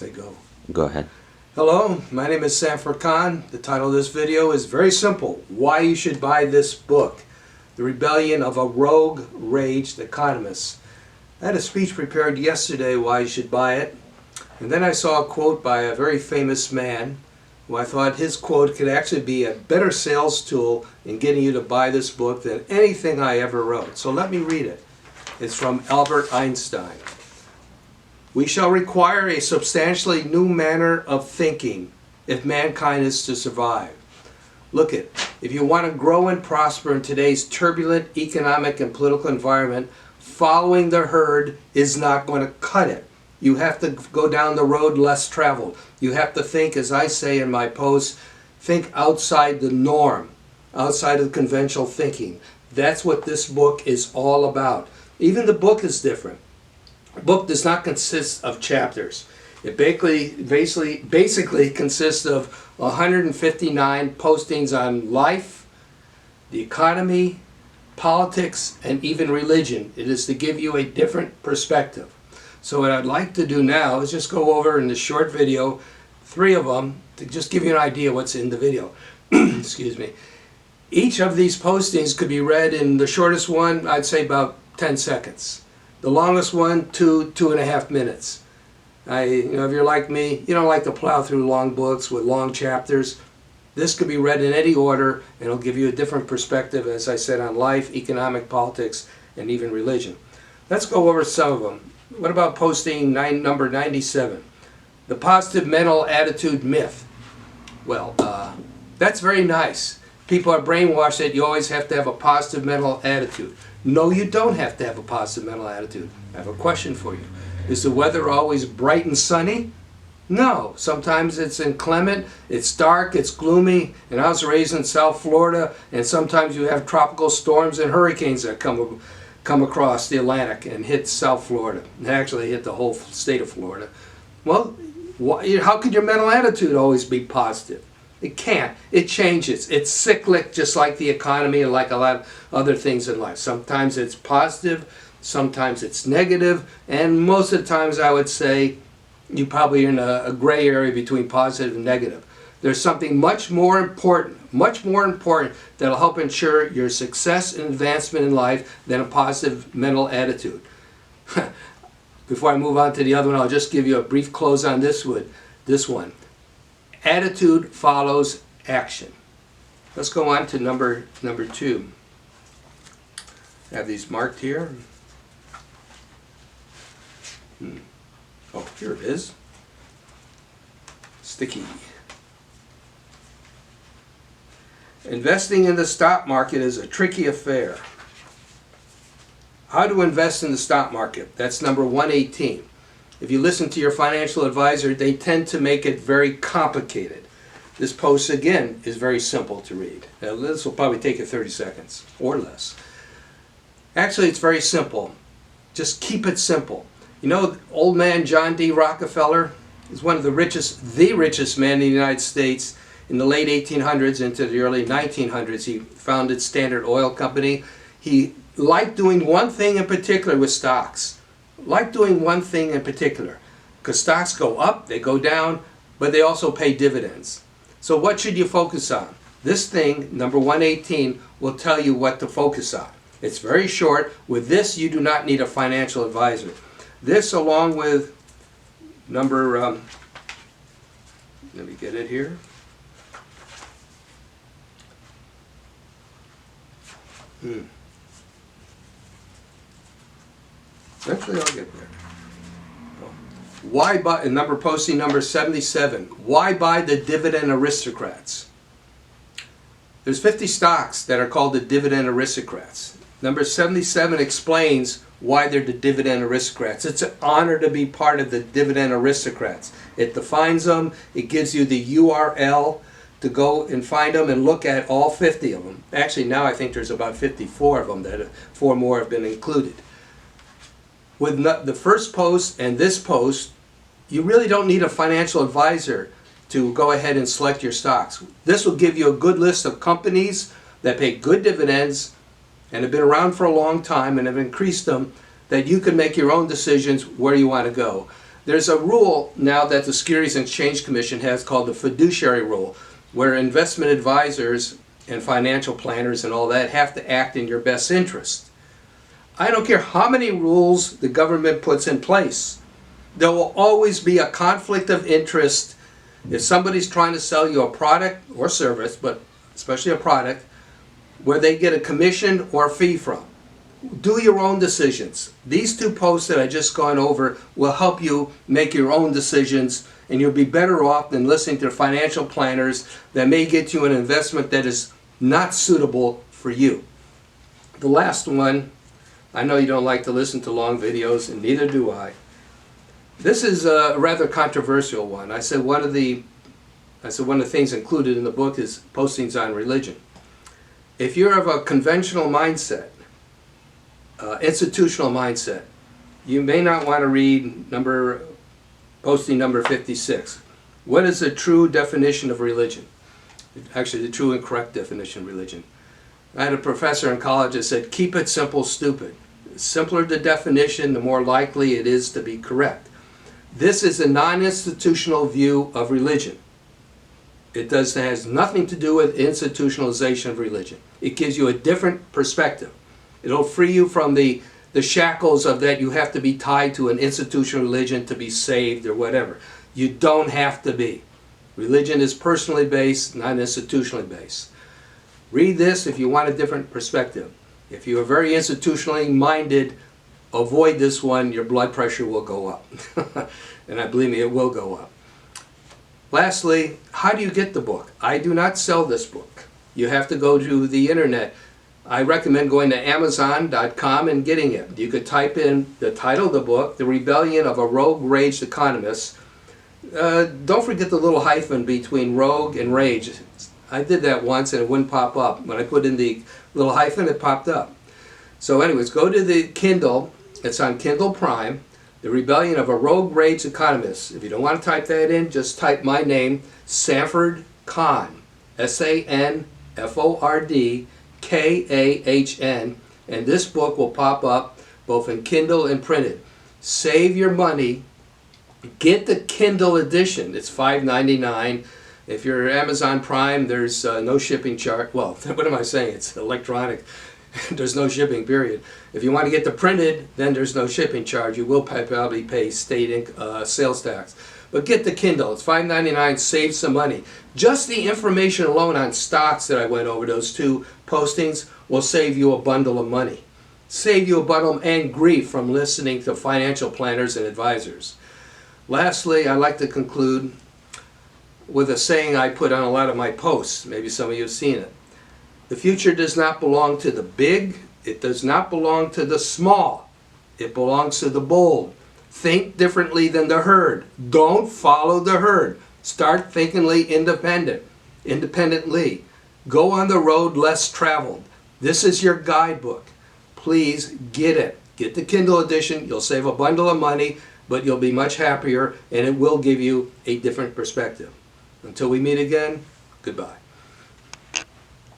Say go. Go ahead. Hello, my name is Sanford Khan. The title of this video is very simple. Why you should buy this book. The Rebellion of a Rogue Raged Economist. I had a speech prepared yesterday why you should buy it. And then I saw a quote by a very famous man who I thought his quote could actually be a better sales tool in getting you to buy this book than anything I ever wrote. So let me read it. It's from Albert Einstein. We shall require a substantially new manner of thinking if mankind is to survive. Look it, if you want to grow and prosper in today's turbulent economic and political environment, following the herd is not going to cut it. You have to go down the road less traveled. You have to think, as I say in my posts, think outside the norm, outside of conventional thinking. That's what this book is all about. Even the book is different. The book does not consist of chapters. It basically consists of 159 postings on life, the economy, politics, and even religion. It is to give you a different perspective. So what I'd like to do now is just go over in this short video, 3 of them, to just give you an idea what's in the video. Excuse me. Each of these postings could be read in the shortest one, I'd say about 10 seconds. The longest one, 2.5 minutes. If you're like me, you don't like to plow through long books with long chapters. This could be read in any order, and it'll give you a different perspective, as I said, on life, economic, politics, and even religion. Let's go over some of them. What about posting number 97? The positive mental attitude myth. Well, that's very nice. People are brainwashed that you always have to have a positive mental attitude. No, you don't have to have a positive mental attitude. I have a question for you. Is the weather always bright and sunny? No. Sometimes it's inclement, it's dark, it's gloomy, and I was raised in South Florida, and sometimes you have tropical storms and hurricanes that come across the Atlantic and hit South Florida. And actually hit the whole state of Florida. Well, how could your mental attitude always be positive? It can't. It changes. It's cyclic, just like the economy and like a lot of other things in life. Sometimes it's positive, sometimes it's negative, and most of the times I would say you're probably in a gray area between positive and negative. There's something much more important that'll help ensure your success and advancement in life than a positive mental attitude. Before I move on to the other one, I'll just give you a brief close on this one. Attitude follows action. Let's go on to number 2. I have these marked here. Oh, here it is. Sticky. Investing in the stock market is a tricky affair. How to invest in the stock market? That's number 118. If you listen to your financial advisor, they tend to make it very complicated. This post, again, is very simple to read. Now, this will probably take you 30 seconds or less. Actually, it's very simple. Just keep it simple. You know, old man John D. Rockefeller is one of the richest man in the United States. In the late 1800s into the early 1900s, he founded Standard Oil Company. He liked doing one thing in particular with stocks. Because stocks go up, they go down, but they also pay dividends. So what should you focus on? This thing, number 118, will tell you what to focus on. It's very short. With this, you do not need a financial advisor. This, along with number, let me get it here. Eventually I'll get there. Why buy, posting number 77, why buy the dividend aristocrats? There's 50 stocks that are called the dividend aristocrats. Number 77 explains why they're the dividend aristocrats. It's an honor to be part of the dividend aristocrats. It defines them, it gives you the URL to go and find them and look at all 50 of them. Actually, now I think there's about 54 of them, that 4 more have been included. With the first post and this post, you really don't need a financial advisor to go ahead and select your stocks. This will give you a good list of companies that pay good dividends and have been around for a long time and have increased them, that you can make your own decisions where you want to go. There's a rule now that the Securities and Exchange Commission has called the fiduciary rule, where investment advisors and financial planners and all that have to act in your best interest. I don't care how many rules the government puts in place. There will always be a conflict of interest if somebody's trying to sell you a product or service, but especially a product, where they get a commission or fee from. Do your own decisions. These two posts that I just gone over will help you make your own decisions, and you'll be better off than listening to financial planners that may get you an investment that is not suitable for you. The last one, I know you don't like to listen to long videos, and neither do I. This is a rather controversial one. I said one of the things included in the book is postings on religion. If you're of a conventional mindset, institutional mindset, you may not want to read posting number 56. What is the true definition of religion? Actually, the true and correct definition of religion. I had a professor in college that said, keep it simple, stupid. The simpler the definition, the more likely it is to be correct. This is a non-institutional view of religion. It has nothing to do with institutionalization of religion. It gives you a different perspective. It'll free you from the shackles of that you have to be tied to an institutional religion to be saved or whatever. You don't have to be. Religion is personally based, not institutionally based. Read this if you want a different perspective. If you are very institutionally minded, avoid this one. Your blood pressure will go up. And believe me, it will go up. Lastly, how do you get the book? I do not sell this book. You have to go to the internet. I recommend going to Amazon.com and getting it. You could type in the title of the book, The Rebellion of a Rogue Rage Economist. Don't forget the little hyphen between rogue and rage. I did that once and it wouldn't pop up. When I put in the little hyphen, it popped up. So anyways, go to the Kindle. It's on Kindle Prime. The Rebellion of a Rogue Rage Economist. If you don't want to type that in, just type my name, Sanford Kahn. SANFORD KAHN, and this book will pop up both in Kindle and printed. Save your money. Get the Kindle edition. It's $5.99. If you're Amazon Prime, there's no shipping charge. Well, what am I saying? It's electronic. There's no shipping, period. If you want to get the printed, then there's no shipping charge. You will probably pay state sales tax. But get the Kindle. It's $5.99. Save some money. Just the information alone on stocks that I went over, those two postings, will save you a bundle of money. Save you a bundle and grief from listening to financial planners and advisors. Lastly, I'd like to conclude with a saying I put on a lot of my posts. Maybe some of you have seen it. The future does not belong to the big. It does not belong to the small. It belongs to the bold. Think differently than the herd. Don't follow the herd. Start thinkingly independently. Go on the road less traveled. This is your guidebook. Please get it. Get the Kindle edition. You'll save a bundle of money, but you'll be much happier, and it will give you a different perspective. Until we meet again, goodbye.